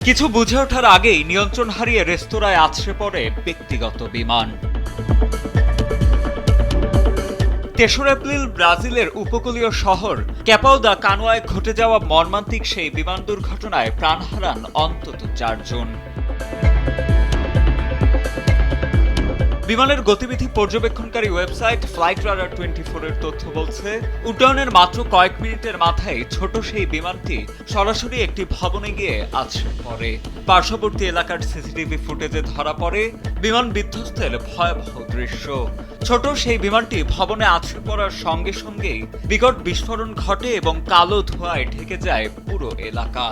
কিছু বুঝে ওঠার আগেই নিয়ন্ত্রণ হারিয়ে রেস্তোরাঁয় আছড়ে পড়ে ব্যক্তিগত বিমান। ৩রা এপ্রিল ব্রাজিলের উপকূলীয় শহর ক্যাপাও দা কানোয়ায় ঘটে যাওয়া মর্মান্তিক সেই বিমান দুর্ঘটনায় প্রাণ হারান অন্তত ৪ জন। বিমানের গতিবিধি পর্যবেক্ষণকারী ওয়েবসাইট ফ্লাইট রাডার 24 এর তথ্য বলছে, উড্ডয়নের মাত্র কয়েক মিনিটের মাথায় ছোট সেই বিমানটি সরাসরি একটি ভবনে গিয়ে আছড়ে পড়ে। পার্শ্ববর্তী এলাকার সিসিটিভি ফুটেজে ধরা পড়ে বিমান বিধ্বস্তের ভয়াবহ দৃশ্য। ছোট সেই বিমানটি ভবনে আছড়ে পড়ার সঙ্গে সঙ্গেই বিকট বিস্ফোরণ ঘটে এবং কালো ধোঁয়ায় ঢেকে যায় পুরো এলাকা।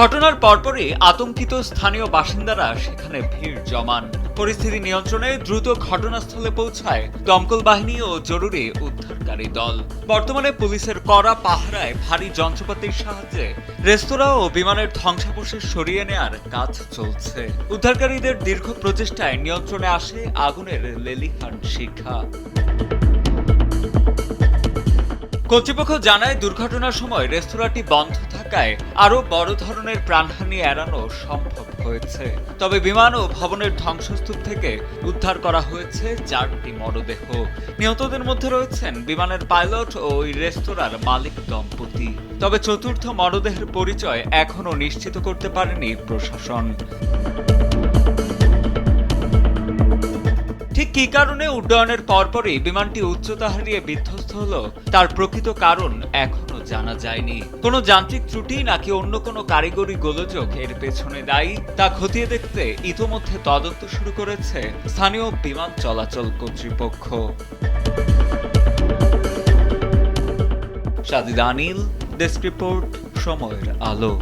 ঘটনার পরপরই আতঙ্কিত স্থানীয় বাসিন্দারা সেখানে ভিড় জমান। পরিস্থিতি নিয়ন্ত্রণে দ্রুত ঘটনাস্থলে পৌঁছায় দমকল বাহিনী ও জরুরি উদ্ধারকারী দল। বর্তমানে পুলিশের কড়া পাহারায় ভারী যন্ত্রপাতির সাহায্যে রেস্তোরাঁ ও বিমানের ধ্বংসাবশেষ সরিয়ে নেয়ার কাজ চলছে। উদ্ধারকারীদের দীর্ঘ প্রচেষ্টায় নিয়ন্ত্রণে আসে আগুনের লেলিহান শিখা। কর্তৃপক্ষ জানায়, দুর্ঘটনার সময় রেস্তোরাঁটি বন্ধ থাকায় আরও বড় ধরনের প্রাণহানি এড়ানো সম্ভব হয়েছে। তবে বিমান ও ভবনের ধ্বংসস্তূপ থেকে উদ্ধার করা হয়েছে 4টি মরদেহ। নিহতদের মধ্যে রয়েছেন বিমানের পাইলট ও ওই রেস্তোরাঁর মালিক দম্পতি। তবে চতুর্থ মরদেহের পরিচয় এখনও নিশ্চিত করতে পারেনি প্রশাসন। ঠিক কী কারণে উড্ডয়নের পরপরই বিমানটি উচ্চতা হারিয়ে বিধ্বস্ত হলো তার প্রকৃত কারণ এখনো জানা যায়নি। কোনো যান্ত্রিক ত্রুটি নাকি অন্য কোনো কারিগরি গোলযোগ এর পেছনে দায়ী তা খতিয়ে দেখতে ইতোমধ্যে তদন্ত শুরু করেছে স্থানীয় বিমান চলাচল কর্তৃপক্ষ। সাজিদ আনিল, ডেস্ক রিপোর্ট, সময়ের আলো।